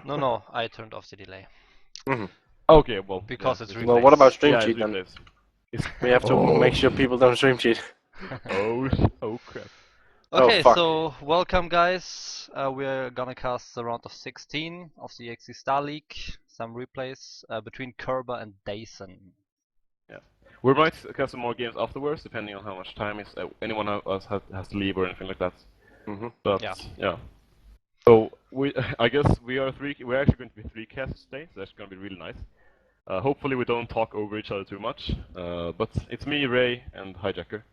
No, I turned off the delay. Okay, well. Because it's replays. Well, what about stream Yeah, cheat it's then? replays. We have to make sure people don't stream cheat. Oh crap. Okay, fuck. so welcome guys. We're gonna cast the round of 16 of the eXe Starleague. Some replays between Kerber and Deizon. Yeah. We might have some more games afterwards, depending on how much time is anyone of us has to leave or anything like that. But yeah. So I guess we're actually going to be 3 casts today, so that's going to be really nice. Hopefully we don't talk over each other too much. But it's me, Ray, and Hijaker.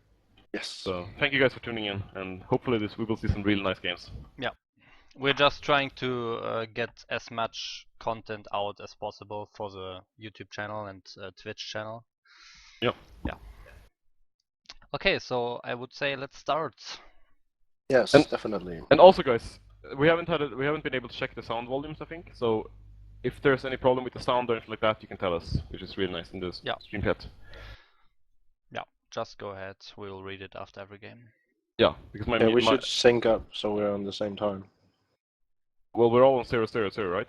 Yes. So thank you guys for tuning in, and hopefully we will see some really nice games. Yeah. We're just trying to get as much content out as possible for the YouTube channel and Twitch channel. Yep. Yeah. Okay, so I would say let's start. Yes, definitely. And also, guys, we haven't been able to check the sound volumes, I think. So if there's any problem with the sound or anything like that, you can tell us, which is really nice in the stream chat. Yeah, just go ahead. We'll read it after every game. Yeah, because we should sync up so we're on the same time. Well, we're all on 0, 0, 0, right?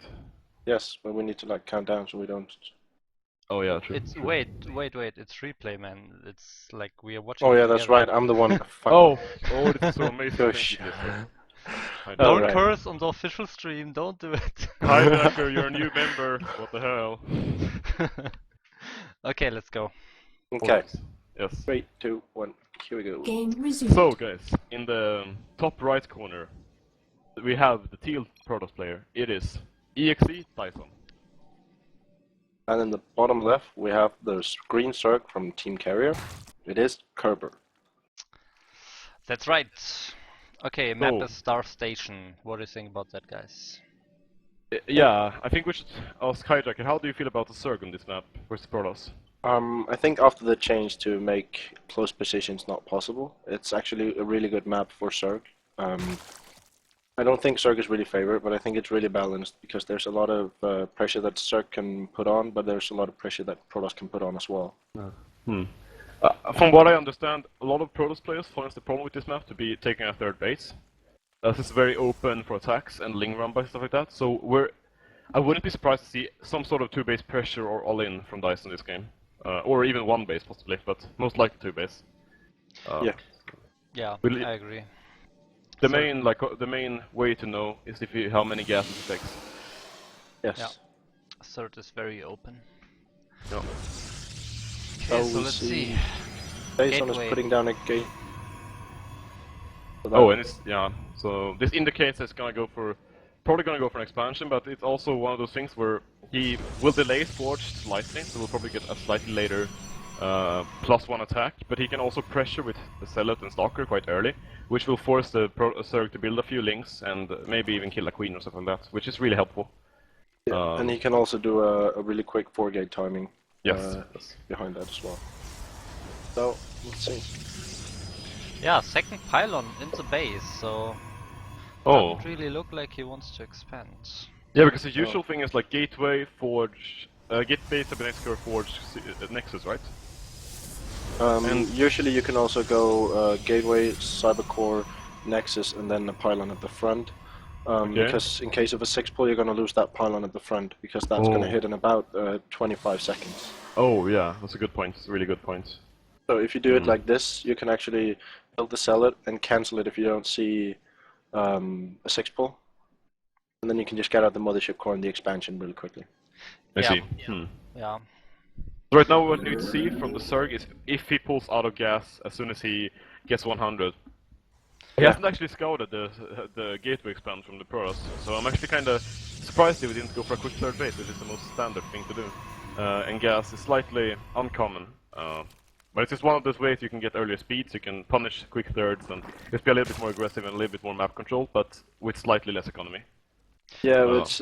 Yes, but we need to like count down so we don't. Oh yeah, true. It's wait. It's replay, man. It's like we are watching. Oh yeah, that's right. I'm the one. Oh, this is so amazing. Don't curse on the official stream. Don't do it. Hijaker, you're a new member. What the hell? Okay, let's go. Okay. Yes. 3, 2, 1. Here we go. Game resumed. So, guys, in the top right corner, we have the teal Protoss player. It is eXe Deizon. And in the bottom left, we have the green circ from Team Carrier. It is Kerber. That's right. Okay, map is Star Station. What do you think about that, guys? Yeah, I think we should ask Hijaker, how do you feel about the Zerg on this map versus Protoss? I think after the change to make close positions not possible, it's actually a really good map for Zerg. I don't think Zerg is really favorite, but I think it's really balanced because there's a lot of pressure that Zerg can put on, but there's a lot of pressure that Protoss can put on as well. From what I understand, a lot of Protoss players finds the problem with this map to be taking a third base. This is very open for attacks and ling run by stuff like that, so I wouldn't be surprised to see some sort of 2-base pressure or all-in from Deizon this game. Or even 1 base possibly, but most likely 2 base. Yeah, I agree. The main way to know is how many gases it takes. Yes. Yeah. Third is very open. Yeah. Okay, so let's see. Deizon is putting down a gate. So this indicates it's probably gonna go for an expansion, but it's also one of those things where he will delay Forge slightly, so we'll probably get a slightly later +1 attack, but he can also pressure with the Zealot and Stalker quite early, which will force the Zerg to build a few links and maybe even kill a queen or something like that, which is really helpful. Yeah, and he can also do a really quick 4-gate timing behind that as well. So, let's see. Yeah, second pylon in the base, so doesn't really look like he wants to expand. Yeah, because the usual thing is like Gateway, Forge, Gateway, Sabinexcor, Forge, Nexus, right? And usually you can also go Gateway, Cybercore, Nexus, and then a pylon at the front. Because in case of a 6-pull, you're going to lose that pylon at the front, because that's going to hit in about 25 seconds. Oh yeah, that's a good point. It's a really good point. So if you do it like this, you can actually build the Zealot and cancel it if you don't see a 6-pull. And then you can just get out the Mothership Core and the expansion really quickly. I see. Yeah. Right now what we need to see from the Zerg is if he pulls out of gas as soon as he gets 100. He hasn't actually scouted the gateway expand from the Protoss, so I'm actually kind of surprised if he didn't go for a quick third base, which is the most standard thing to do. And gas is slightly uncommon, but it's just one of those ways you can get earlier speeds, you can punish quick thirds and just be a little bit more aggressive and a little bit more map control, but with slightly less economy. Yeah, it's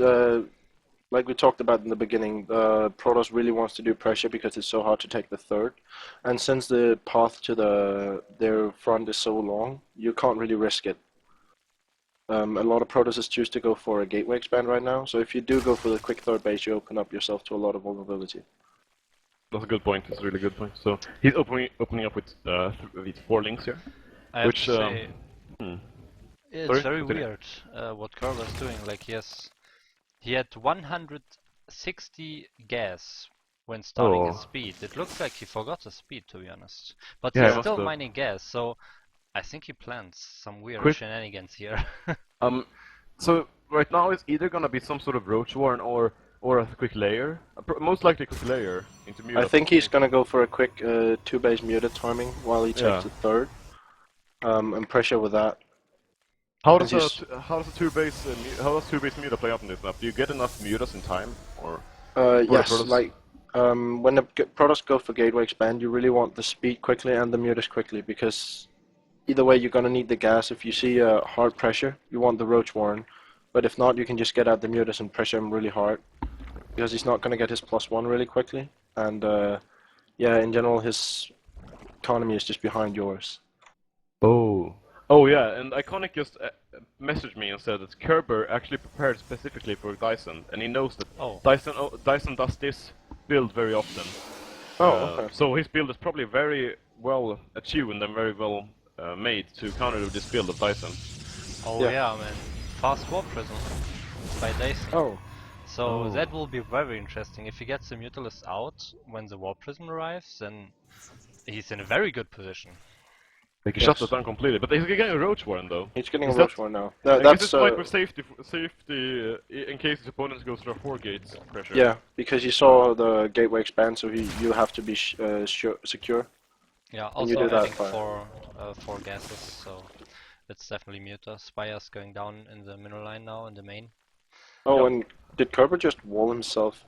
like we talked about in the beginning, Protoss really wants to do pressure because it's so hard to take the third. And since the path to their front is so long, you can't really risk it. A lot of Protosses choose to go for a gateway expand right now, so if you do go for the quick third base, you open up yourself to a lot of vulnerability. That's a good point, that's a really good point. So he's opening up with these 4 links here. I have to say, it's Sorry? very weird what Kerber is doing, like he has He had 160 gas when starting his Oh. speed. It looks like he forgot his speed, to be honest. But Yeah, he's he must still have. mining gas, so I think he plans some weird Quick- shenanigans here. So right now it's either gonna be some sort of roach warren or a quick layer. Most likely a quick layer into Muta. I think he's gonna go for a quick 2-base muted timing while he takes the third. And pressure with that. How does Because a two-base Muta play out in this map? Do you get enough Mutas in time, or? yes, Protoss? like when the products go for gateway expand, you really want the speed quickly and the mutas quickly, because either way you're gonna need the gas. If you see a hard pressure, you want the roach warren, but if not, you can just get out the mutas and pressure him really hard, because he's not gonna get his +1 really quickly, and yeah, in general his economy is just behind yours. Oh yeah, and Iconic just messaged me and said that Kerber actually prepared specifically for Deizon, and he knows that Deizon does this build very often. Okay. So his build is probably very well attuned and very well made to counter this build of Deizon. Oh yeah, man. Fast warp prism by Deizon. Oh. So that will be very interesting. If he gets the Mutalist out when the warp prism arrives, then he's in a very good position. Like he shut that down completely, but he's getting a roach warren though. He's getting Is a roach that- warren now. That's like for safety in case his opponents goes through a 4 gates pressure. Yeah, because you saw the gateway expand, so you have to be secure. Yeah, And you also do that adding fine. four gases, so it's definitely Muta. Spire's going down in the middle line now, in the main. Oh, and did Kerber just wall himself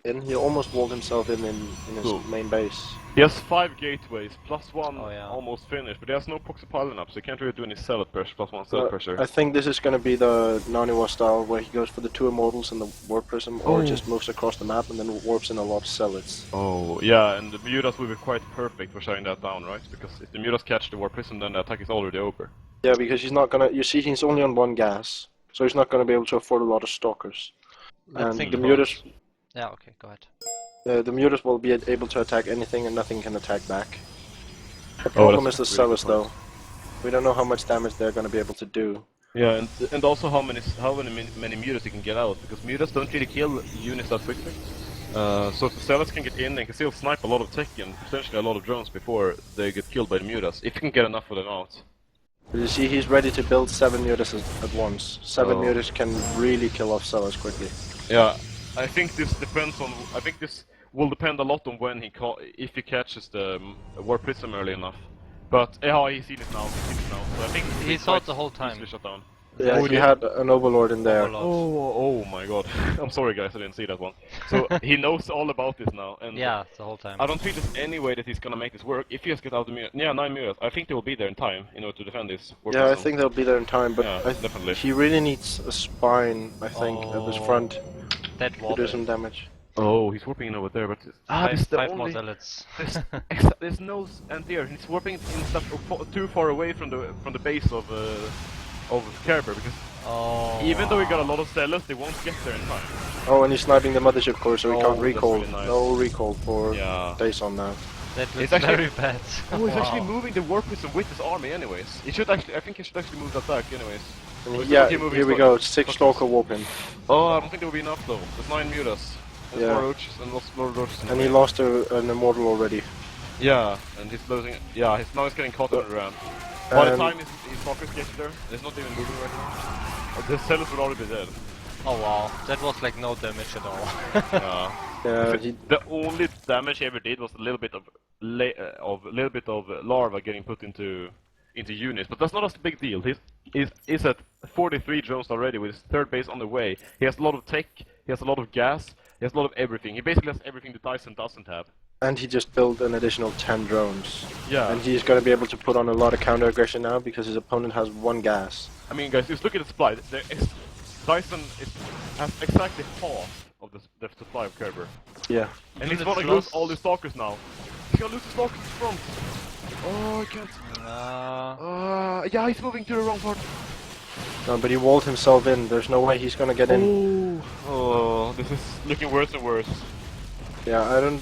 in? He almost walled himself in his main base. He has 5 gateways, +1 Oh, yeah. almost finished, but he has no proxy pylon up, so he can't really do any cell pressure, +1 cell pressure. I think this is going to be the Naniwa style, where he goes for the 2 immortals and the warp prism, or just moves across the map and then warps in a lot of zealots. Oh, yeah, and the Mutas will be quite perfect for shutting that down, right? Because if the Mutas catch the warp prism, then the attack is already over. Yeah, because he's not gonna. You see, he's only on 1 gas, so he's not gonna be able to afford a lot of stalkers. Let's And think the about- mutas, Yeah, okay, go ahead. the mutas will be able to attack anything, and nothing can attack back. The problem is the that's really zealots, good point. though. We don't know how much damage they're gonna be able to do. Yeah, and also how many Mutas you can get out, because Mutas don't really kill units that quickly. So if the Zealots can get in, they can still snipe a lot of tech and potentially a lot of drones before they get killed by the Mutas, if you can get enough of them out. But you see, he's ready to build 7 mutas at once. 7 mutas can really kill off zealots quickly. Yeah, I think this depends on. I think this will depend a lot on when if he catches the War Prism early enough. But yeah, he's seen it now. So I think He saw it the whole time. easily shut down. Yeah, he had an overlord in there. Overlord. Oh my god. I'm sorry guys, I didn't see that one. So he knows all about this now, and Yeah, the whole time. I don't think there's any way that he's gonna make this work. If he has get out the Mutas, yeah, 9 Mutas, I think they will be there in time in order to defend this. Yeah, I think they'll be there in time, but Yeah, definitely. he really needs a spine, I think, at this front That to warp do is some damage. Oh, he's warping in over there, but this is the five more only. zealots. There's no anti-air. He's warping in stuff too far away from the base of Kerber, because even though we got a lot of zealots, they won't get there in time. Oh, and he's sniping the mothership core, so he Oh, can't that's recall. really nice. No recall for Yeah. Deizon now. That looks It's actually- very bad. Oh, he's actually Wow. moving the warp prism with his army, anyways. He should actually. I think he should actually move that back, anyways. And Or yeah, should he move here his we go. stalkers? 6 Stalker warping. Oh, I don't think there will be enough though. There's 9 Mutas. There's Yeah. more roaches and lots more roaches. And he lost an immortal already. Yeah, and he's losing. Yeah, now he's getting caught in the ram. By the And- time his stalkers get there, it's not even moving right now. The zealots would already be dead. Oh wow, that was like no damage at all. Yeah. Yeah, The only damage he ever did was a little bit of larva getting put into units, but that's not a big deal. He's at 43 drones already with his 3rd base on the way. He has a lot of tech, he has a lot of gas, he has a lot of everything. He basically has everything that Deizon doesn't have. and he just built an additional 10 drones. Yeah. And he's going to be able to put on a lot of counter aggression now because his opponent has 1 gas. I mean, guys, just look at the supply. Deizon has exactly half of the supply of Kerber. Yeah. And he's Units gonna lose lost. all the stalkers now. He's gonna lose the stalkers in front. Oh, I can't. Yeah, he's moving to the wrong part. No, but he walled himself in. There's no way he's going to get in. Oh, this is looking worse and worse. Yeah, I don't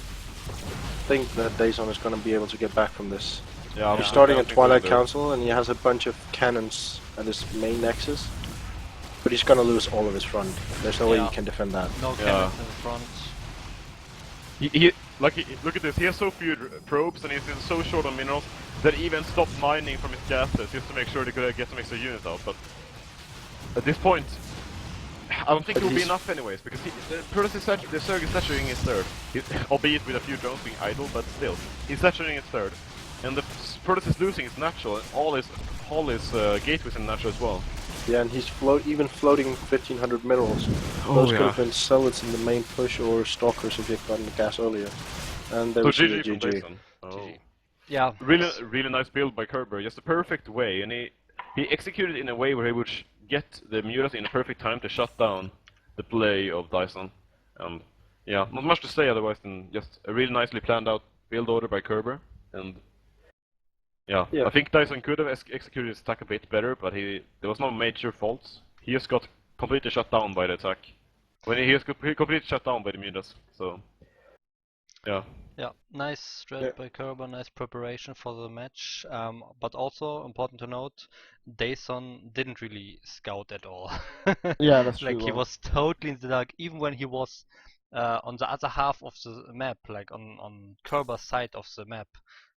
think that Deizon is going to be able to get back from this. Yeah, He's starting a Twilight Council and he has a bunch of cannons at his main nexus. But he's gonna lose all of his front. There's no way Yeah. he can defend that. No cannons in front. Look at this. He has so few probes and he's so short on minerals that he even stopped mining from his gases just to make sure they could get some extra units out. But at this point, I don't think it will be enough anyways, because the Zerg is saturating his third, albeit with a few drones being idle, but still, he's saturating his third, and the Protoss is losing his natural, and all his gateways in natural as well. Yeah, and he's even floating 1500 minerals. Those could have been Zealots in the main push or Stalkers if he had gotten the gas earlier. And there was GG from GG. Deizon. Oh. Yeah. Really nice build by Kerber, just the perfect way, and he executed in a way where he would get the mutas in the perfect time to shut down the play of Deizon. Yeah, not much to say otherwise than just a really nicely planned out build order by Kerber, and yeah. I think Deizon could have executed his attack a bit better, but there was no major faults. He just got completely shut down by the attack. When he was completely shut down by the mutas, so yeah. Yeah, nice strat by Kerber, nice preparation for the match. But also important to note, Deizon didn't really scout at all. Yeah, that's like true. he was totally in the dark, even when he was on the other half of the map, like on Kerber's side of the map.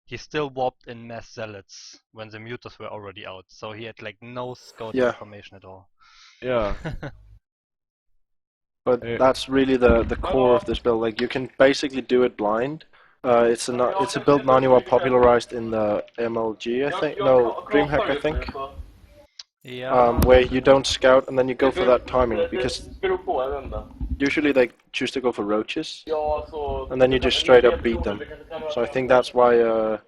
He still warped in mass zealots when the mutas were already out, so he had like no scout information at all. Yeah. But that's really the core of this build. Like you can basically do it blind. It's a build Naniwa popularized in the MLG, I think. No, DreamHack, I think. Yeah. Where you don't scout and then you go for that timing, because usually they choose to go for roaches, and then you just straight up beat them. So I think that's why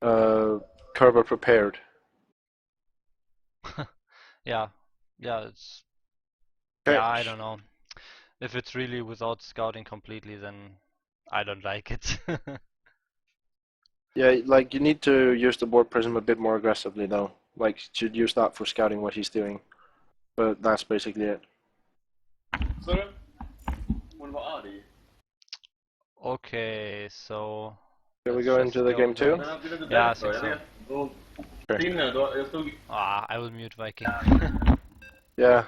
Kerber prepared. Yeah, it's Okay. yeah, I don't know. If it's really without scouting completely, then I don't like it. Yeah, like you need to use the board prism a bit more aggressively though. Like should use that for scouting what he's doing. But that's basically it. Okay, so Shall we let's go just into the game too? Yeah, I think so. Okay. I will mute Viking. Yeah.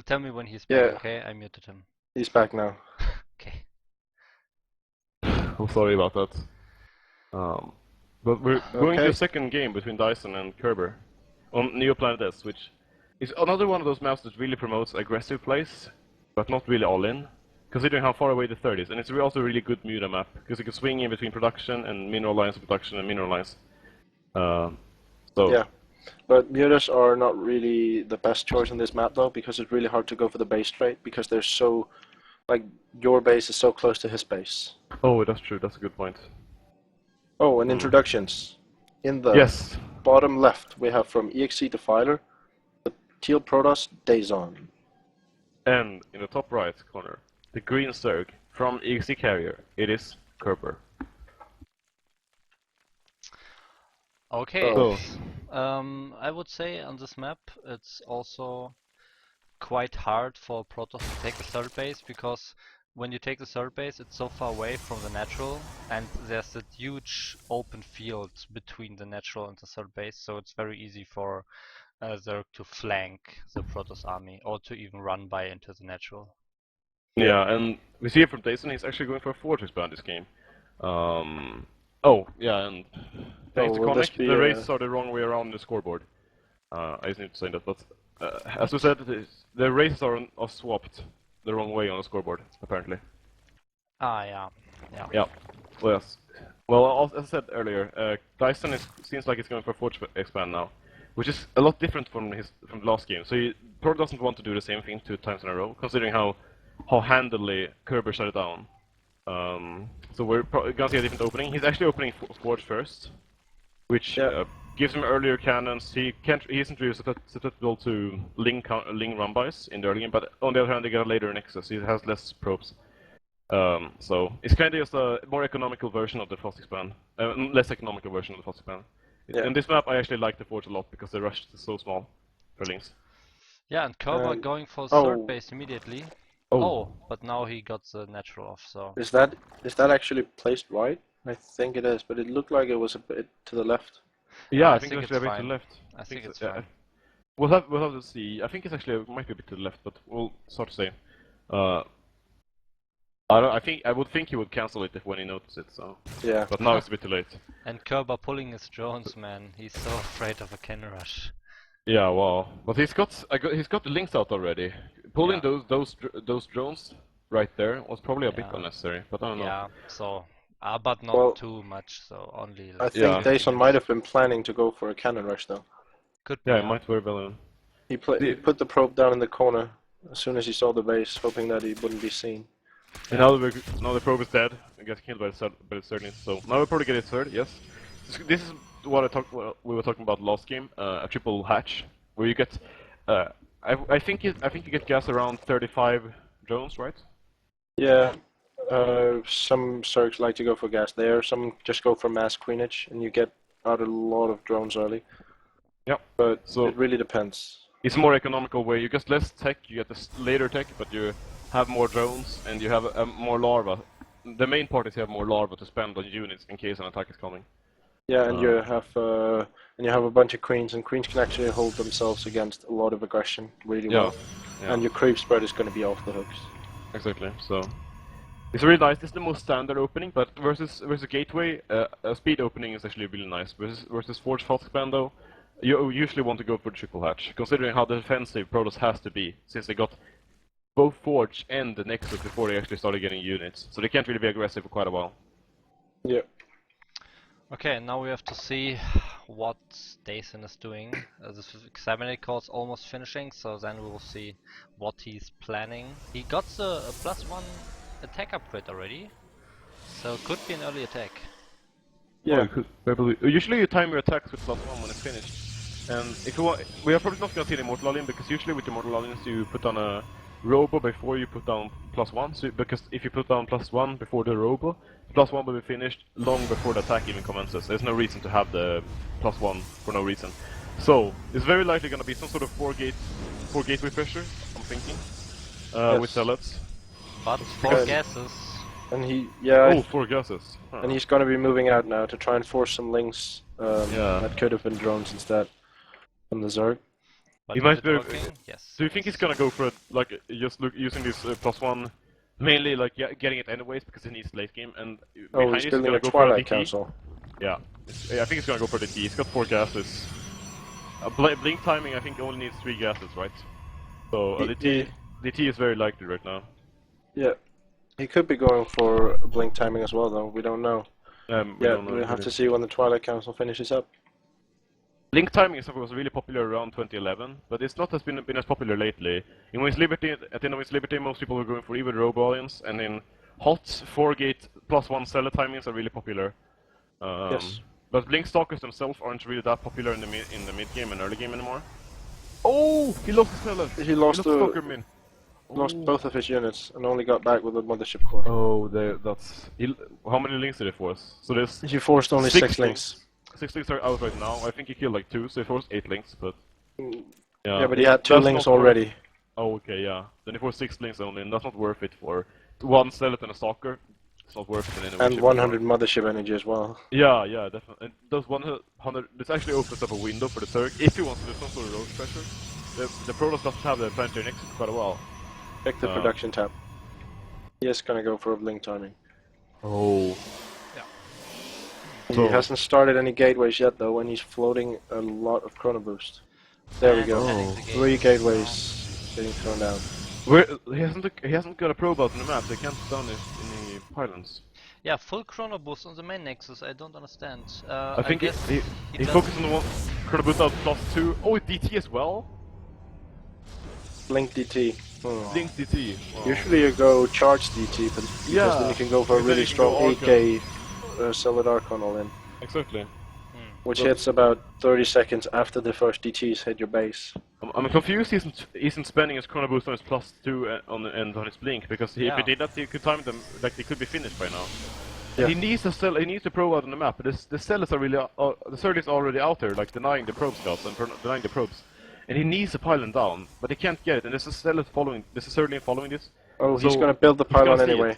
Tell me when he's back, okay? I muted him. He's back now. Okay. I'm sorry about that. But we're going to the second game between Deizon and Kerber on Neoplanet S, which is another one of those maps that really promotes aggressive plays, but not really all in, considering how far away the third is. And it's also a really good muta map, because you can swing in between production and mineral lines, production and mineral lines. Yeah, but mutas are not really the best choice on this map though, because it's really hard to go for the base trade, because they're so, like, your base is so close to his base. Oh, that's true, that's a good point. Oh, and introductions. In the bottom left, we have from eXe Defiler, the teal Protoss, Deizon. And in the top right corner, the green Zerg from eXe Carrier, it is Kerber. Okay, So. I would say on this map it's also quite hard for Protoss to take the third base, because when you take the third base it's so far away from the natural, and there's that huge open field between the natural and the third base, so it's very easy for Zerg to flank the Protoss army, or to even run by into the natural. Yeah, and we see it from Deizon, he's actually going for a fortress ban this game. Oh, yeah, and thanks to Conic, the races are the wrong way around the scoreboard. I just need to say that, but as we said, the races are swapped the wrong way on the scoreboard, apparently. Yeah. Yeah, well, yes. Well, as I said earlier, Deizon seems like it's going for a fortress expand now, which is a lot different from the last game. So he probably doesn't want to do the same thing 2 times in a row, considering how handily Kerber shut it down. So we're gonna see a different opening. He's actually opening Forge first, which gives him earlier cannons. He isn't really susceptible to Ling run-bys in the early game, but on the other hand, they get a later Nexus. He has less probes. So it's kind of just a more economical version of the fast expand, less economical version of the fast expand. In this map, I actually like the Forge a lot because the rush is so small for Lings. Yeah, and Kerber going for third base immediately. Oh, but now he got the natural off, so... Is that actually placed right? I think it is, but it looked like it was a bit to the left. Yeah, I I think think it's actually a it's bit to the fine. left. I think it's yeah. fine. We'll have to see. I think it's actually might be a bit to the left, but we'll sort of see. Uh, I would think he would cancel it if when he noticed it. So. Yeah. But now it's a bit too late. And Kerber pulling his drones, man. He's so afraid of a cannon rush. Yeah, wow. But he's got the links out already. Pulling Yeah. those drones right there was probably a bit Yeah. unnecessary. But I don't know. Yeah, so, but not Well, too much, so only I like think Yeah. Deizon 50 might links. have been planning to go for a cannon rush though. Could be, Yeah, it yeah. might very well. He put the probe down in the corner as soon as he saw the base, hoping that he wouldn't be seen. And now the probe is dead. It gets killed by the Starlink. So now we'll probably get it third. Yes. This is what we were talking about last game. A triple hatch where you get. I think you get gas around 35 drones, right? Yeah. Some Zergs like to go for gas there. Some just go for mass queenage, and you get out a lot of drones early. Yeah. But So it really depends. it's more economical way. You get less tech, you get this later tech, but you have more drones and you have more larva. The main part is you have more larva to spend on units in case an attack is coming. Yeah, and you have a bunch of queens, and queens can actually hold themselves against a lot of aggression really well. Yeah. And your creep spread is going to be off the hooks. Exactly. So it's really nice. This is the most standard opening, but versus gateway, a speed opening is actually really nice. Versus forge fast expand though, you usually want to go for the triple hatch, considering how defensive Protoss has to be, since they got both forge and the nexus before they actually started getting units, so they can't really be aggressive for quite a while. Yeah. Okay, now we have to see what Deizon is doing. The examining code's almost finishing, so then we will see what he's planning. He got a +1 attack upgrade already, so could be an early attack. Yeah. Oh, you could probably. Usually you time your attacks with +1 when it's finished. And if you want, we are probably not gonna see the Immortal Alien, because usually with the Immortal Aliens you put on a Robo before you put down +1. So because if you put down +1 before the Robo, +1 will be finished long before the attack even commences. There's no reason to have the +1 for no reason. So it's very likely gonna be some sort of 4 gateway pressure, I'm thinking, Yes. with Zealots. But 4 Because- gases. And Oh, 4 gases. Huh. and he's going to be moving out now to try and force some links Yeah. that could have been drones instead from the Zerg. But He is might it be- working? Yes. Do you think he's gonna go for it, like just using this +1, mainly like getting it anyways because he needs late game, and Oh, behind he's this, building gonna a go for a Twilight DT? Council. Yeah, I think he's gonna go for the DT. He's got 4 gases. Blink timing, I think, only needs 3 gases, right? So DT is very likely right now. Yeah. He could be going for blink timing as well, though. We don't know. We Yeah, don't know we'll have really. to see when the Twilight Council finishes up. Blink timing is was really popular around 2011, but it's not been as popular lately. In Wings Liberty, at the end of Wings Liberty, most people were going for either Robo Alliance, and in HOT, 4-gate +1 seller timings are really popular. Yes. But Blink Stalkers themselves aren't really that popular in the mid game and early game anymore. Oh, he lost his seller. He lost the- Stalker min. Lost Oh. both of his units and only got back with a mothership core. Oh, how many links did he force? So there's He forced only 6 links. 6 links are out right now. I think he killed like 2, so he forced 8 links. But Yeah, but he had 2 That's links not worth- already. Oh, okay, yeah. Then he forced 6 links only, and that's not worth it for 1 skeleton and a stalker. It's not worth it in any way, And shape, 100 mothership energy as well. Yeah, definitely. And those 100, this actually opens up a window for the Zerg if he wants to do some sort of road pressure. The Protoss doesn't have the planetary nexus for quite a while. Check the production tab. He is gonna go for a blink timing. Oh. He So- hasn't started any gateways yet though, and he's floating a lot of chrono boost. There we And go. adding the 3 gates. gateways getting thrown down. He hasn't got a probe out on the map, they can't put down any pylons. Yeah, full chrono boost on the main nexus. I don't understand. I think guess he just- focused on the one chrono boost out +2. Oh, DT as well? Blink DT. Link DT. Wow. Usually you go charge DT, but because Yeah. then you can go for a Because then really you can strong go 8K Solid Archon all in, Exactly. which But- hits about 30 seconds after the first DTs hit your base. I'm confused he isn't spending his chrono boost on his +2 and on his blink, because if Yeah. he did that, he could time them, like they could be finished by now. Yeah. He needs to probe out on the map, but the sellers are really, the Zerg is already out there, like denying the probe scouts and denying the probes. And he needs a pylon down, but he can't get it, and there's a seller following, there's a Zerg following this. Oh, he's So, gonna build the he's gonna pylon see anyway. it.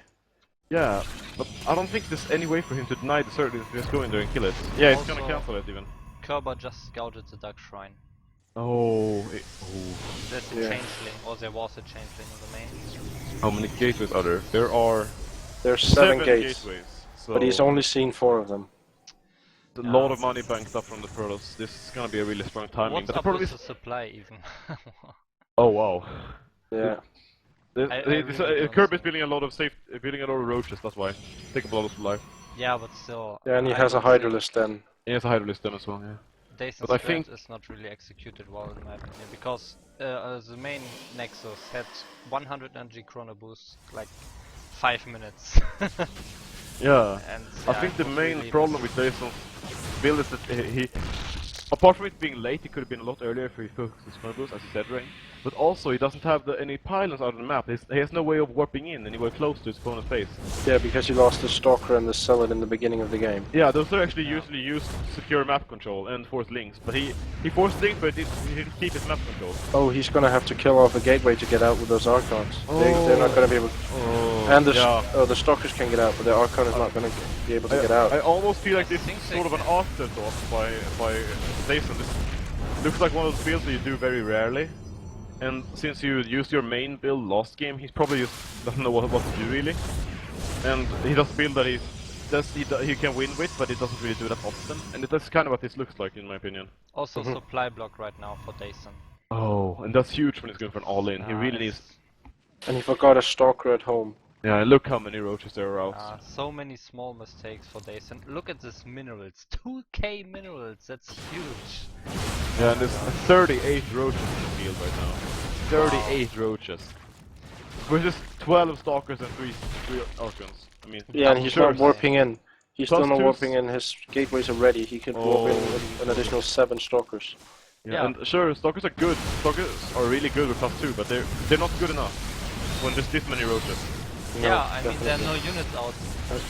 Yeah, but I don't think there's any way for him to deny the Zerg if he's going there and kill it. Yeah, he's Also- gonna cancel it even. Kerber just scouted the Dark Shrine. Oh. There's a changeling, or there was a changeling in the main. How many gateways are there? There's 7 gates, gateways. So but he's only seen 4 of them. a lot of money banked up from the Protoss. This is gonna be a really strong timing. What's But the up problem with is... the supply even? Oh wow. Yeah. really Kerber's building a lot of roaches, that's why. Take up a lot of supply. Yeah, but still. Yeah, and he I has a don't think Hydralisk then. He has a Hydralisk then as well, yeah. Deizon's But I strat think- is not really executed well in my opinion, because the main Nexus had 100 energy chrono boost like 5 minutes. Yeah. And I yeah, think it the was main really problem with Deizon's build is that he... Apart from it being late, he could have been a lot earlier if he focused his chrono, as he said, Rain. But also, he doesn't have any pylons out on the map. He has no way of warping in anywhere close to his opponent's face. Yeah, because he lost the Stalker and the Zealot in the beginning of the game. Yeah, those are actually usually used to secure map control and force links. But he forced links, but he didn't keep his map control. Oh, he's gonna have to kill off a gateway to get out with those Archons. They're not gonna be able. And the Stalkers can get out, but the Archon is not gonna be able to get out. I almost feel like this think is they sort of an afterthought by Deizon. This looks like one of those builds that you do very rarely. And since you used your main build last game, he's probably just doesn't know what to do really. And he does build that he can win with, but he doesn't really do that often. And that's kind of what this looks like, in my opinion. Also supply block right now for Deizon. Oh, and that's huge when he's going for an all-in. He really needs... And he forgot a Stalker at home. Yeah, look how many roaches there are out. So many small mistakes for Deizon. Look at this minerals, 2k minerals, that's huge. Yeah, and there's 38 roaches in the field right now. 38 roaches. Versus 12 Stalkers and 3 Archons. I mean, Yeah, and he's not warping in. He's still not +2s. warping in. His gateways are ready. He can warp in with an additional 7 Stalkers. Yeah, and sure, Stalkers are good. Stalkers are really good with +2, but they're not good enough when there's this many roaches. No, Yeah, I mean definitely. there are no units out.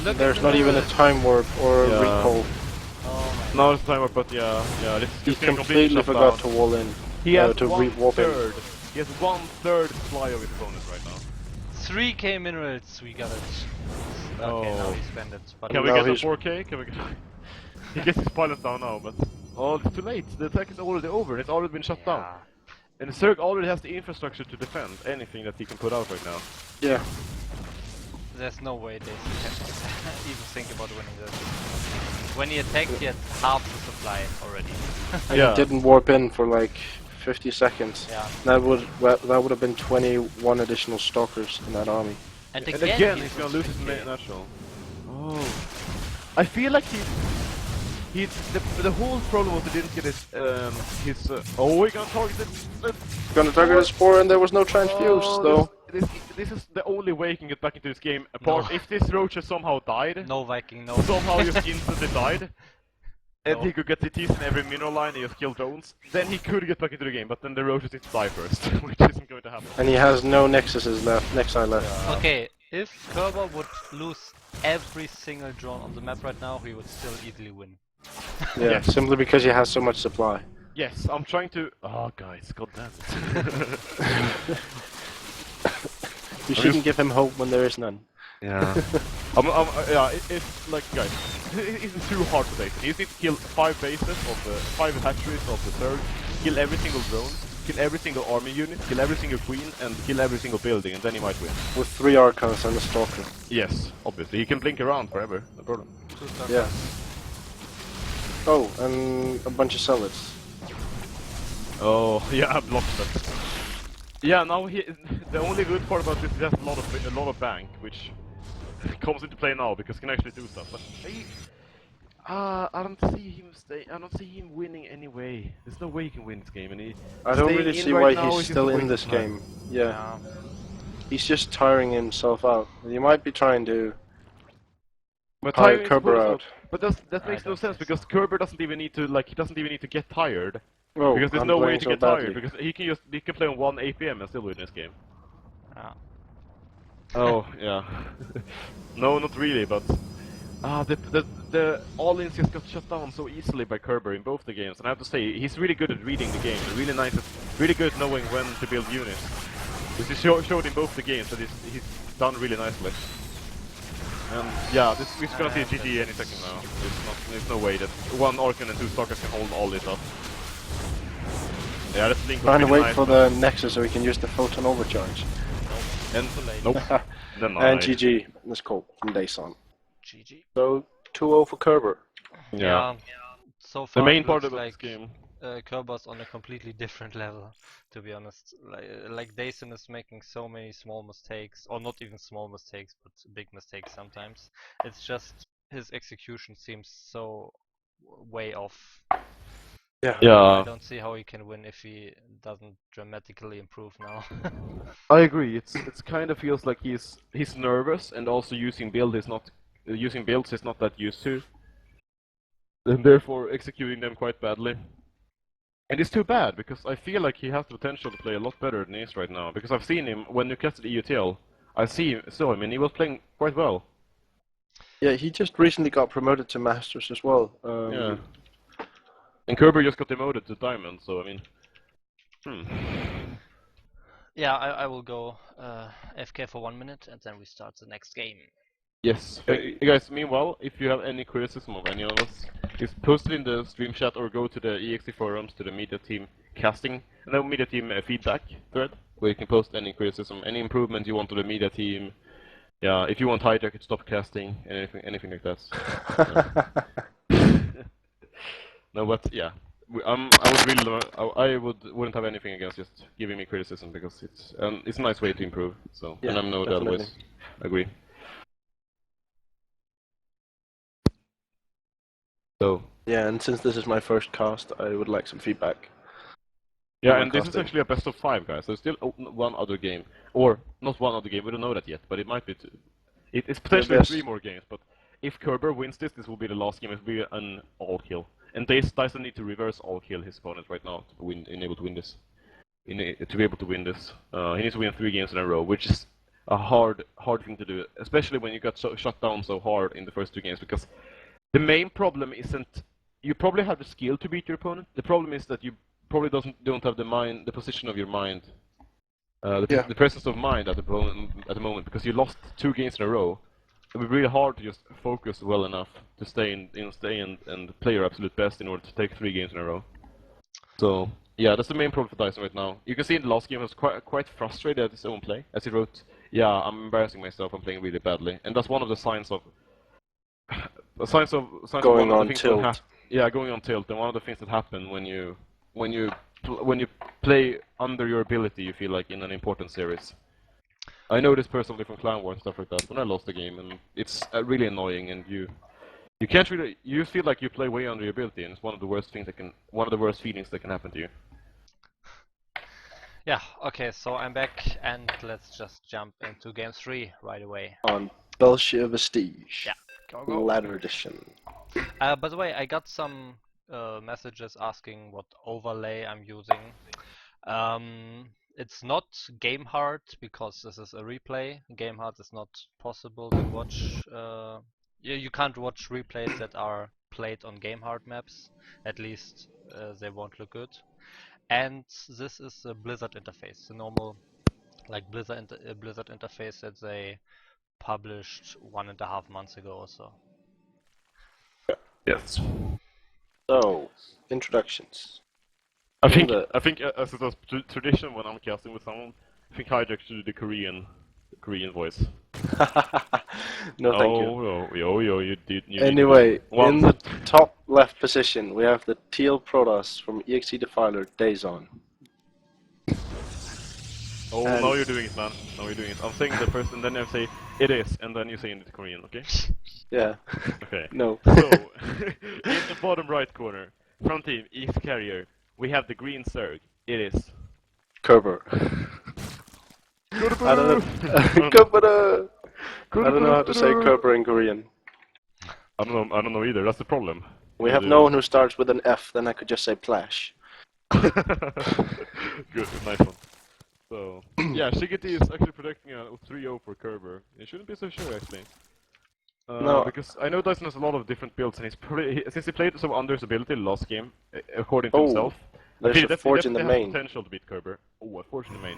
Look There's at not the even a minerals. time warp or a Yeah. recall. Oh my Now it's timer, but yeah, this He is gonna completely shut forgot down. to wall in. He has to one warp in. third. He has 1/3 supply of his opponents right now. 3k minerals, we got it. Okay, now he spent it. But Can we now get the he's- 4k? Can we get... He gets his pilots down now, but... Oh, it's too late. The attack is already over and it's already been shut down. And Zerg already has the infrastructure to defend anything that he can put out right now. Yeah. There's no way they can even think about winning this. When he attacked, he had half the supply already. And he didn't warp in for like 50 seconds. Yeah. That would have been 21 additional Stalkers in that army. And And again, he's was gonna lose his 50K. national. Oh. I feel like the whole problem was he didn't get his oh, he gonna target it. Gonna target his 4 and there was no transfuse though. This is the only way he can get back into this game. Apart if this roach has somehow died, No Viking, no. somehow just instantly died, and No. he could get CTs in every mineral line and just kill drones, then he could get back into the game. But then the roaches need to die first, which isn't going to happen. And he has no Nexuses left, Nexi left. Okay, if Kerber would lose every single drone on the map right now, he would still easily win. Yeah, Yes. simply because he has so much supply. Yes, I'm trying to. Oh, guys, god damn it. You shouldn't give him hope when there is none. Yeah. It's like, guys, it isn't too hard to base. You need to kill 5 bases of the 5 hatcheries of the Zerg, kill every single drone, kill every single army unit, kill every single queen, and kill every single building, and then he might win. With 3 Archons and a Stalker. Yes, obviously. He can blink around forever, no problem. Yeah. Oh, and a bunch of Zealots. Oh, yeah, I blocked that. Yeah, now the only good part about this is he has a lot of bank, which comes into play now because he can actually do stuff. But I don't see him I don't see him winning anyway. There's no way he can win this game, and I don't staying really in see right why now he's is just still a in waste this of time. game. Yeah. He's just tiring himself out. He might be trying to But tire tiring Kerber is out. But that makes no sense because Kerber doesn't even need to get tired. Oh, Because there's I'm no way playing to so get badly. tired because he can play on 1 APM and still win this game. Yeah. Oh, yeah. No, not really, but the all-ins just got shut down so easily by Kerber in both the games, and I have to say he's really good at reading the game and really good at knowing when to build units. Which he showed in both the games that he's done really nicely. And yeah, we're gonna see a GG any second now. There's no way that one Archon and two Starcraft can hold all this up. Yeah, that's Link. Trying to really wait nice, for the Nexus so we can use the photon overcharge. And nope. And GG. Let's go from Deizon. GG. So 2-0 for Kerber. Yeah. So The far main it part looks of like this game. Kerber's on a completely different level, to be honest. Like Deizon is making so many small mistakes, or not even small mistakes, but big mistakes sometimes. It's just his execution seems so way off. I don't see how he can win if he doesn't dramatically improve now. I agree. It's kind of feels like he's nervous and also using builds he's not that used to, and therefore executing them quite badly. And it's too bad because I feel like he has the potential to play a lot better than he is right now. Because I've seen him when you casted EUTL. Saw him and he was playing quite well. Yeah, he just recently got promoted to Masters as well. Yeah. And Kerber just got demoted to Diamond, so I mean... Yeah, I will go FK for 1 minute and then we start the next game. Yes. Guys, meanwhile, if you have any criticism of any of us, just post it in the stream chat or go to the eXe forums to the media team casting, and then media team feedback thread, where you can post any criticism, any improvement you want to the media team. Yeah, if you want Hijaker to stop casting, anything like that. No, but yeah, I wouldn't have anything against just giving me criticism because it's a nice way to improve. So, yeah, and I know that always agree. So. Yeah, and since this is my first cast, I would like some feedback. Yeah, and this is actually a best of 5, guys. There's still one other game, or not one other game. We don't know that yet, but it might be. It's potentially 3 more games. But if Kerber wins this will be the last game. It will be an all kill, and Deizon need to reverse all kill his opponent right now to enable to win this. To be able to win this, he needs to win 3 games in a row, which is a hard thing to do, especially when you got shut down so hard in the first 2 games. Because the main problem isn't you probably have the skill to beat your opponent. The problem is that you probably don't have the position of your mind, the presence of mind at the moment, because you lost 2 games in a row. It would be really hard to just focus well enough to stay and play your absolute best in order to take 3 games in a row. So yeah, that's the main problem for Deizon right now. You can see in the last game he was quite frustrated at his own play, as he wrote, "Yeah, I'm embarrassing myself. I'm playing really badly," and that's one of the signs of going on tilt. Yeah, going on tilt, and one of the things that happen when you play under your ability, you feel like in an important series. I know this personally from Clan War and stuff like that. When I lost the game, and it's really annoying, and you can't really you feel like you play way under your ability, and it's one of the worst feelings that can happen to you. Yeah. Okay. So I'm back, and let's just jump into game 3 right away. On Belshir Vestige. Yeah. Go. Ladder edition. By the way, I got some messages asking what overlay I'm using. It's not game hard because this is a replay. Game hard is not possible to watch. You can't watch replays that are played on game hard maps. At least they won't look good. And this is a Blizzard interface, the normal like Blizzard interface that they published 1.5 months ago or so. Yes. So, introductions. I think as it was tradition when I'm casting with someone, I think Hijaker should do the Korean voice. No, thank you. You Anyway, in the top left position, we have the teal Protoss from eXe Defiler, Deizon. Oh, and now you're doing it, man. Now you're doing it. I'm saying the first, and then I say it is, and then you say it in Korean, okay? Yeah. Okay. No. So, in the bottom right corner, front team, eXe Carrier, we have the green Zerg. It is Kerber. I don't know how to say Kerber in Korean. I don't know either. That's the problem. We have no one who starts with an F. Then I could just say Plash. Good, nice one. So yeah, Shigeti is actually predicting a 3-0 for Kerber. It shouldn't be so sure actually. No, because I know Deizon has a lot of different builds, and since he played so under his ability last game, according to himself. There's a Forge in the main. Potential to beat Kerber. Oh, a Forge in the main.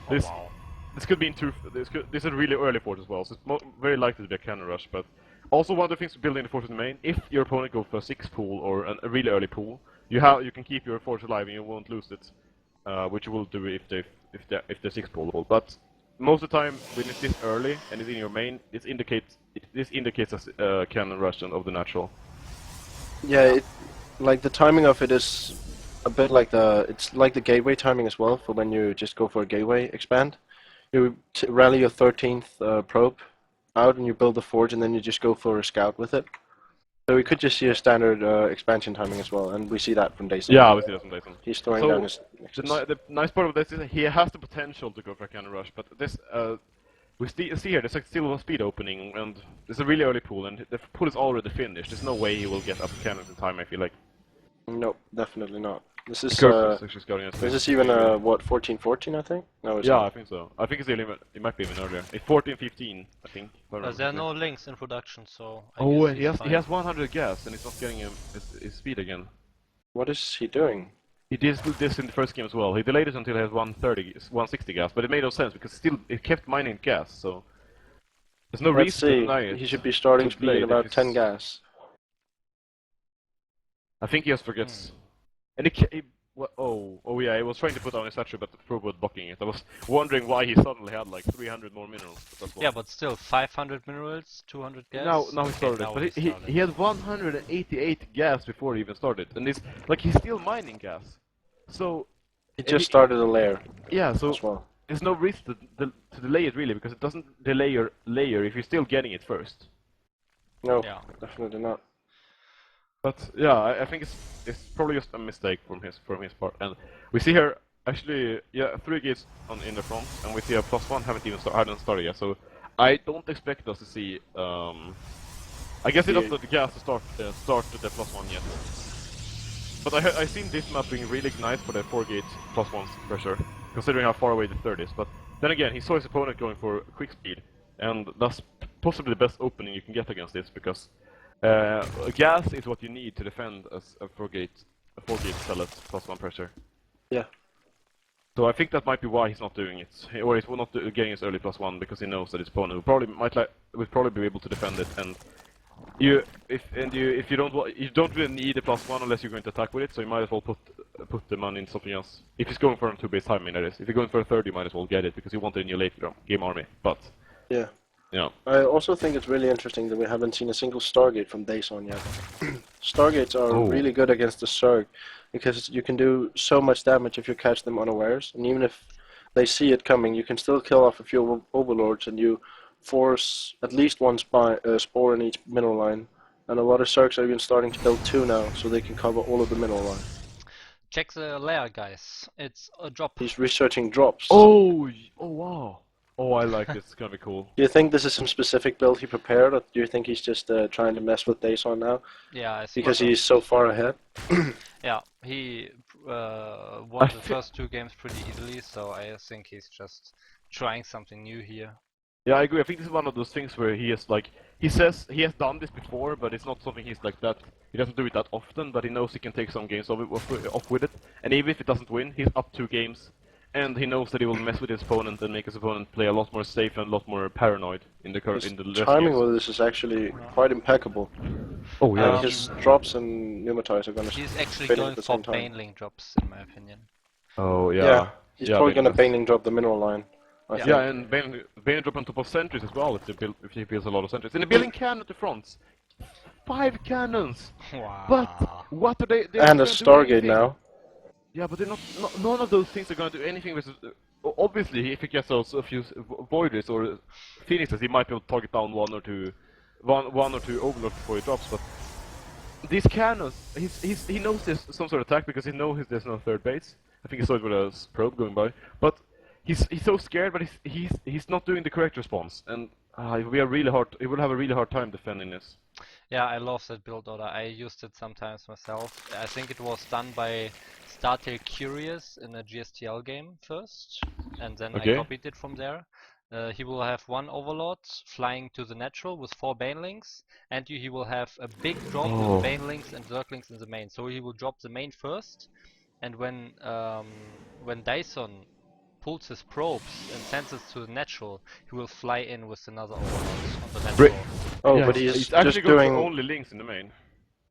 Oh, wow. this could be in two. This is a really early fort as well, so it's very likely to be a cannon rush. But also one of the things to building the fortress in the main, if your opponent goes for a 6 pool or a really early pool, you can keep your fortress alive and you won't lose it, which you will do if they're 6 pool. But most of the time, when it's this early and it's in your main, this indicates a cannon rush of the natural. Yeah, like the timing of it is a bit like it's like the gateway timing as well for when you just go for a gateway expand. You rally your 13th probe out and you build the forge and then you just go for a scout with it. So we could just see a standard expansion timing as well, and we see that from Deizon. Yeah, we see that from Deizon. He's throwing down his nexus. The nice part of this is that he has the potential to go for a cannon rush, but this we see here there's like still a speed opening, and there's a really early pool, and the pool is already finished. There's no way he will get up cannons in time. I feel like. No, definitely not. This is this is even what 14-14 I think. No, it's yeah, not. I think so. I think it might be even earlier. It's 14-15, I think. There are no links in production, so. He has 100 gas, and he's not getting his speed again. What is he doing? He did this in the first game as well. He delayed it until he has 160 gas, but it made no sense because it kept mining gas. So there's no reason to deny it. He should be starting speed at about 10 gas. I think he just forgets. And yeah, he was trying to put down his statue, but the probe was blocking it. I was wondering why he suddenly had like 300 more minerals. Yeah, but still 500 minerals, 200 gas. Now he started, but he had 188 gas before he even started, and he's still mining gas. So he just started a layer. Yeah, so as well. There's no reason to delay it really, because it doesn't delay your layer if you're still getting it first. No, definitely not. But yeah, I think it's probably just a mistake from his part. And we see here actually 3 gates in the front, and we see a +1 hadn't started yet. So I don't expect us to see. I guess it's not the gas to start the +1 yet. But I seen this map being really nice for the 4 gate +1 pressure, considering how far away the third is. But then again, he saw his opponent going for quick speed, and that's possibly the best opening you can get against this, because gas is what you need to defend as a 4 gate pellet +1 pressure. Yeah. So I think that might be why he's not doing it, or he's not getting his early +1, because he knows that his opponent will probably be able to defend it. And if you don't really need a +1 unless you're going to attack with it, so you might as well put the money in something else. If he's going for a 2-base timing, that is. If you're going for a third, you might as well get it because you want it in your late game army. But yeah. Yeah. I also think it's really interesting that we haven't seen a single Stargate from Deizon yet. Stargates are really good against the Zerg, because you can do so much damage if you catch them unawares, and even if they see it coming, you can still kill off a few overlords, and you force at least one spore in each mineral line. And a lot of Zergs are even starting to build 2 now, so they can cover all of the mineral line. Check the layer, guys. It's a drop. He's researching drops. Oh wow. Oh, I like this. It's gonna be cool. Do you think this is some specific build he prepared, or do you think he's just trying to mess with Deizon now? Yeah, I see. Because he's so far ahead? Yeah, he won the first 2 games pretty easily, so I think he's just trying something new here. Yeah, I agree. I think this is one of those things where he says he has done this before, but it's not something he's like that. He doesn't do it that often, but he knows he can take some games off with it. And even if it doesn't win, he's up 2 games. And he knows that he will mess with his opponent and make his opponent play a lot more safe and a lot more paranoid in the timing with this is actually quite impeccable. Oh yeah. His drops and pneumatize are gonna. He's actually going for baneling drops, in my opinion. Oh yeah. Yeah, he's probably gonna baneling drop the mineral line. Yeah, and baneling drop on top of sentries as well if he builds a lot of sentries. And the building cannon at the front. 5 cannons. Wow. But what are they? And a Stargate now. Yeah, but none of those things are going to do anything with... Obviously, if he gets those a few Voiders or Phoenixes, he might be able to target down one or two Overlords before he drops, but... These cannons, he knows there's some sort of attack because he knows there's no third base. I think he saw it with a probe going by. But he's so scared, but he's not doing the correct response. And he will have a really hard time defending this. Yeah, I love that build order. I used it sometimes myself. I think it was done by Starleague Curious in a GSTL game first, and then I copied it from there. He will have 1 Overlord flying to the natural with 4 banelings, and he will have a big drop with banelings and zerglings in the main. So he will drop the main first, and when Deizon pulls his probes and sends it to the natural, he will fly in with another overload on the natural. Oh, yeah, but he's he's actually just going doing. for only links in the main.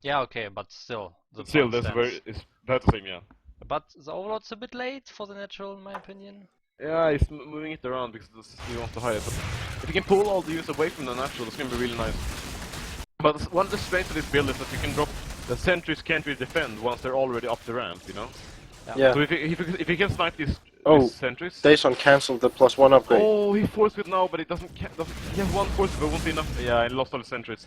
Yeah, okay, but still, the Still, point stands. it's that's the same, yeah. But the overload's a bit late for the natural, in my opinion. Yeah, he's moving it around because he wants to hide it. But if you can pull all the use away from the natural, it's gonna be really nice. But one of the strengths of this build is that you can drop the sentries can't really defend once they're already up the ramp, you know. Yeah. So if you can snipe these sentries. Deizon cancelled the +1 upgrade. Oh, he force with now, but it doesn't. He has one force, but won't be enough. Yeah, he lost all the sentries.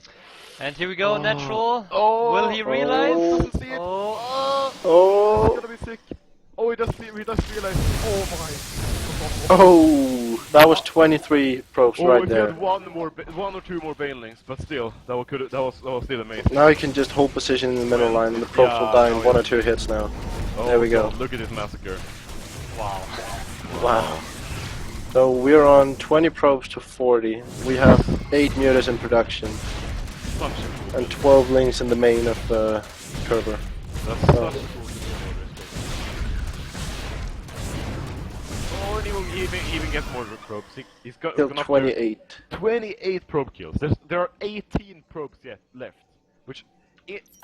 And here we go, natural. Oh, Will he realize? doesn't see it. Oh. Oh. It's gonna be sick. Oh, he does realize. Oh my. Oh, that was 23 probes Oh, right if there. he had one or two more banelings, but still, that was still amazing. Now he can just hold position in the middle line, and the probes will die in 1 or 2 hits now. Oh, There we go. God, look at this massacre. Wow. Wow. So we're on 20 probes to 40. We have 8 mutas in production and 12 links in the main of Kerber. That's such a cool thing. Oh, and he even gets more probes. He's got Killed 28. 28 probe kills. There are 18 probes yet left, which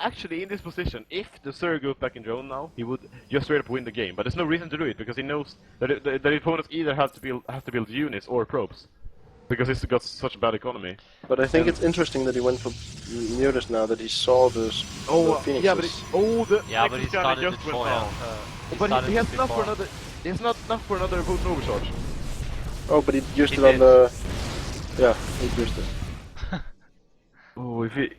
actually in this position, if the Zerg goes back in drone now, he would just straight up win the game. But there's no reason to do it because he knows that the opponents either have to build units or probes, because he's got such a bad economy. But I think it's interesting that he went for mutas now, that he saw those the phoenixes. yeah, but He started just went down. But he has enough for another. He has not enough for another potent overcharge. Oh, but he used He it on did. the... Yeah, he used it. Oh, if he...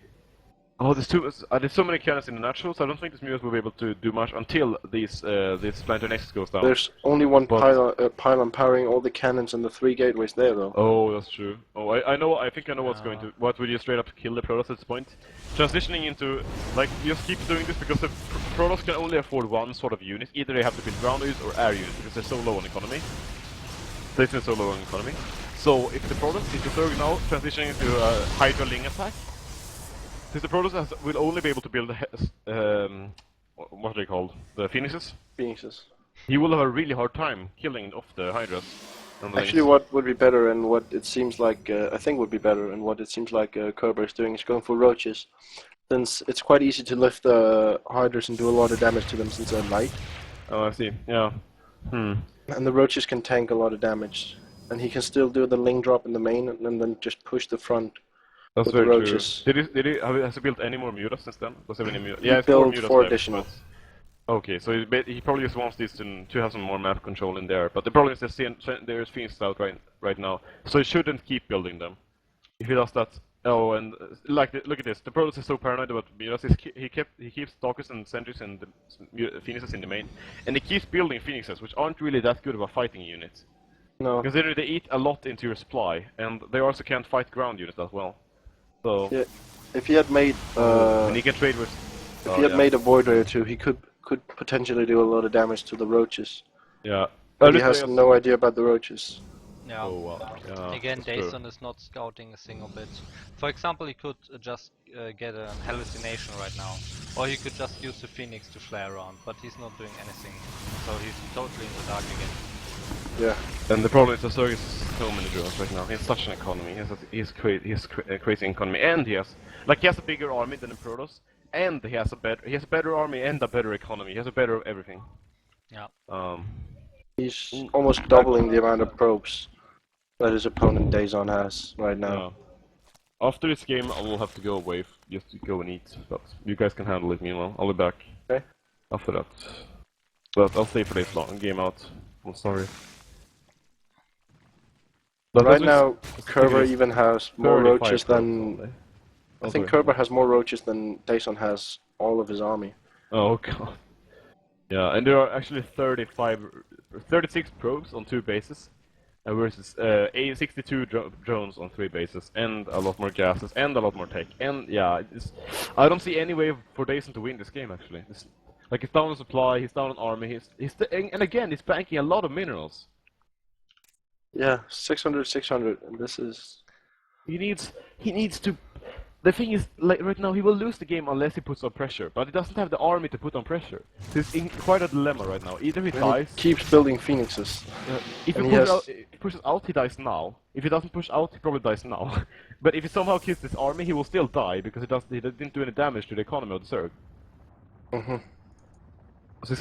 Oh, there's so many cannons in the naturals, I don't think this Mutas will be able to do much until this Planter Next goes down. There's only one But- pylon powering all the cannons and the 3 gateways there, though. Oh, that's true. Oh, I think I know what would you straight up kill the Protoss at this point. Transitioning into, like, just keep doing this because the Protoss can only afford one sort of unit. Either they have to build ground units or air units because they're so low on economy. They're so low on economy. So if the Zerg now transitioning into a Hydra Ling attack, since the Protoss will only be able to build what are they called? The Phoenixes? Phoenixes. He will have a really hard time killing off the Hydras. Actually, what would be better, and what it seems like, I think would be better, and what it seems like Kerber is doing is going for roaches. Since it's quite easy to lift the Hydras and do a lot of damage to them since they're light. Oh, I see. Yeah. And the roaches can tank a lot of damage. And he can still do the Ling drop in the main, and then just push the front. That's with very the roaches. true. Has he built any more mutas since then? Was there any mutas? He Yeah, it's built 4 mutas 4 left, additional. but- Okay, so he probably just wants these to have some more map control in there. But the problem is there's Phoenix out right now, so he shouldn't keep building them. If he does that, oh, and look at this. The Protoss is so paranoid about mutas. He keeps Stalkers and Sentries and the Phoenixes in the main, and he keeps building Phoenixes, which aren't really that good of a fighting unit. No. Considering they eat a lot into your supply, and they also can't fight ground units as well. So Yeah, if he had made and he can trade with. if he had made a Void Ray or 2, he could potentially do a lot of damage to the roaches. Yeah. But he has no idea about the roaches. Yeah. Oh wow. Yeah, Again, that's true. Deizon is not scouting a single bit. For example, he could just get a hallucination right now. Or he could just use the Phoenix to fly around, but he's not doing anything. So he's totally in the dark again. Yeah. And the problem is the Zerg is so many drones right now. He has such an economy. He has a crazy economy, and he has a bigger army than the Protoss, and he has a better army and a better economy. He has a better everything. Yeah. He's almost doubling the amount of probes that his opponent Deizon has right now. Yeah. After this game, I will have to go away just to go and eat. But you guys can handle it meanwhile. I'll be back. Okay. After that. But I'll stay for this long game out. I'm sorry. But Right that's now, just- Kerber it's even has more 35 roaches than... probes I think Kerber has more roaches than Deizon has all of his army. Oh god. Yeah, and there are actually 36 probes on 2 bases, versus 62 drones on 3 bases, and a lot more gases, and a lot more tech. And yeah, I don't see any way for Deizon to win this game actually. Like he's down on supply, he's down on army, and again he's banking a lot of minerals. Yeah, 600, and this is... He needs to the thing is, like right now, he will lose the game unless he puts on pressure, but he doesn't have the army to put on pressure. So he's in quite a dilemma right now. Either he And dies... he keeps building phoenixes. if and he he pushes, has- out, he pushes out, he dies now. If he doesn't push out, he probably dies now. But if he somehow kills this army, he will still die, because he didn't do any damage to the economy of the Zerg. So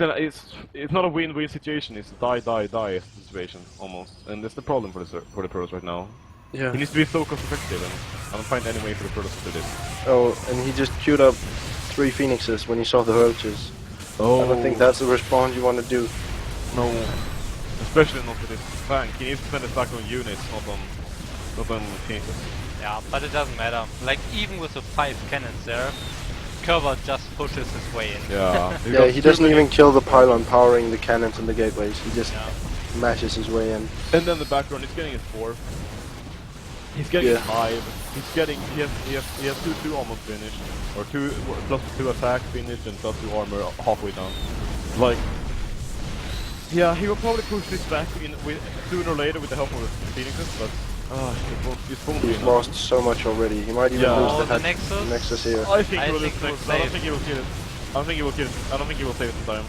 it's not a win-win situation, it's a die situation, almost. And that's the problem for the Protoss right now. Yeah. He needs to be so cost-effective, and I don't find any way for the Protoss to do this. Oh, and he just queued up 3 phoenixes when he saw the roaches. Oh. I don't think that's the response you want to do. No. Especially not with this tank. He needs to spend his back on units, not on phoenixes. Yeah, but it doesn't matter. Like, even with the 5 cannons there, Kerber just pushes his way in. Yeah. Yeah, he doesn't even kill the pylon powering the cannons and the gateways. He just mashes his way in. And then the background, he's getting his 4. He's getting his 5. He has 2 almost finished, or 2 plus 2 attack finished and plus 2 armor halfway down. Like, yeah, he will probably push this back sooner or later with the help of the phoenixes, but it won't be He's enough. lost so much already. He might even lose the Nexus here. I think he will think lose he'll Nexus. I don't save. think he will kill it. I don't think he will kill it. I don't think he will save it in time.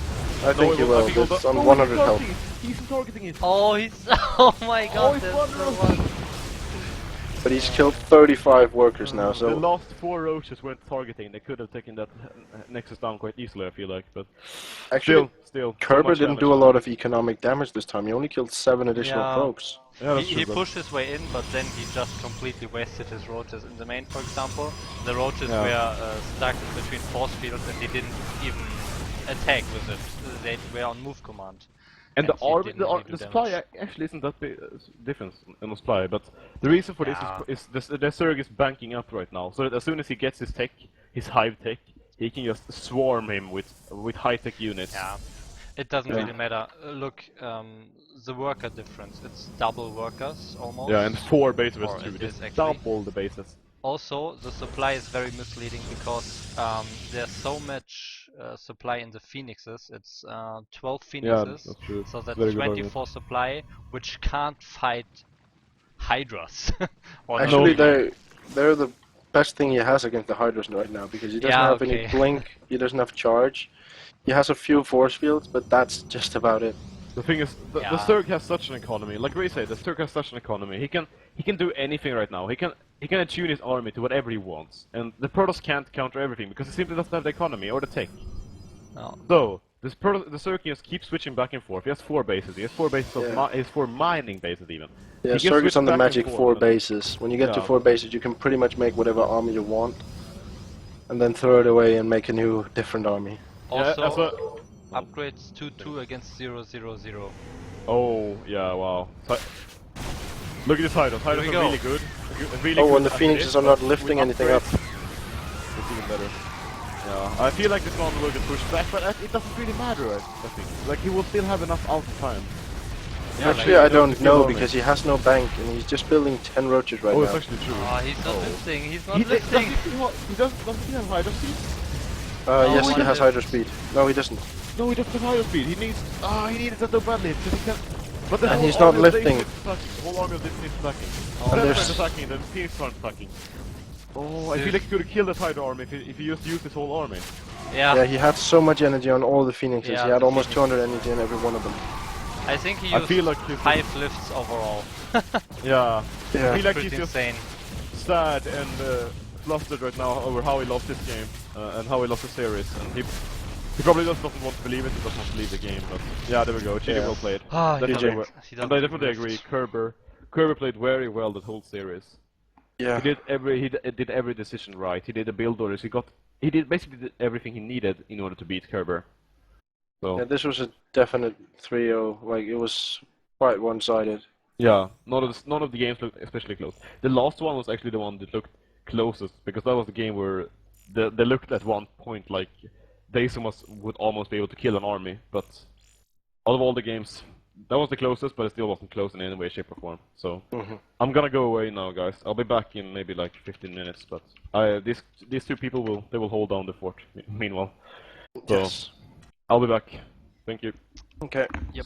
I think he will. It's on 100 health. He's targeting it. Oh, he's... Oh my god, he's that's so wonderful. much. But he's killed 35 workers now, The so... last 4 roaches weren't targeting. They could have taken that Nexus down quite easily, I feel like. But Actually, still. Kerber so much didn't do a damage. lot of economic damage this time. He only killed 7 additional Yeah. probes. Yeah, that's He true, but- pushed his way in, but then he just completely wasted his roaches in the main, for example. The roaches Yeah. were stuck between force fields and he didn't even attack with it. They were on move command. And the he army, didn't really do the supply damage. actually isn't that big difference in the supply, but the reason for Yeah. this is the Zerg is banking up right now, so that as soon as he gets his tech, his hive tech, he can just swarm him with high-tech units. Yeah, it doesn't Yeah. really matter. Look, the worker difference, it's double workers almost. Yeah, and 4 bases Or too. it Just is actually. double the bases. Also, the supply is very misleading because there's so much supply in the phoenixes. It's 12 phoenixes, that's true. so that's Very good 24 supply, which can't fight hydras. Or Actually, no. they're the best thing he has against the Hydras right now, because he doesn't Yeah, have okay. any blink, he doesn't have charge. He has a few force fields, but that's just about it. The thing is, the Yeah. Zerg has such an economy. Like we say, the Zerg has such an economy. He can do anything right now. He can attune his army to whatever he wants, and the Protoss can't counter everything because he simply doesn't have the economy or the tech. No. So the Zerg just keeps switching back and forth. He has 4 bases. He has 4 bases of Yeah. he has 4 mining bases even. Yeah, He can Zerg switch is on the back and magic forth, 4 but- bases. When you get to Yeah. 4 bases, you can pretty much make whatever army you want, and then throw it away and make a new, different army. Also, that's what- upgrades 2-2 against 0-0-0. Oh yeah, wow. Look at this Hydras. Hydras we are go. really good. Really Oh, good and the at Phoenixes this, are not but lifting with anything up. upgrades, it's even better. Yeah, I feel like this one will get pushed back, but it doesn't really matter. I think. Like he will still have enough out time. Yeah, Actually, like, I don't to kill know, army. because he has no bank, and he's just building 10 roaches right Oh, now. it's actually true. Oh, he's not Oh. lifting, he's not He lifting! doesn't he have Hydra speed? Yes, he he has doesn't. Hydra speed. No, he doesn't. No, he doesn't have Hydra speed. He needs he needs that so badly because he can. But the And whole he's not army of lifting. Deizon is attacking. The whole army of Deizon is attacking. And And there's- that's attacking. The Phoenix aren't attacking. Oh, I feel like he could have killed that Hydra army if he just used his whole army. Yeah, he had so much energy on all the Phoenixes. Yeah, He had the almost Phoenix. 200 energy in every one of them. I think he I used feel like he's 5 lifts overall. Yeah. Yeah. I feel like Pretty he's just insane. sad and flustered right now over how he lost this game and how he lost the series. And he probably just doesn't want to believe it. He doesn't want to leave the game. But yeah, there we go. Chile Yeah. well played. Ah, he Definitely doesn't- well- he and doesn't I definitely lift. agree. Kerber played very well that whole series. Yeah. He did every decision right. He did the build orders. He did basically did everything he needed in order to beat Kerber. So Yeah, this was a definite 3-0. Like, it was quite one-sided. yeah, none of the games looked especially close. The last one was actually the one that looked closest because that was the game where they looked at one point like Deizon would almost be able to kill an army, but out of all the games, that was the closest, but it still wasn't close in any way, shape, or form. So I'm gonna go away now, guys. I'll be back in maybe like 15 minutes, but these 2 people will hold down the fort meanwhile. So Yes. I'll be back. Thank you. Okay. Yep.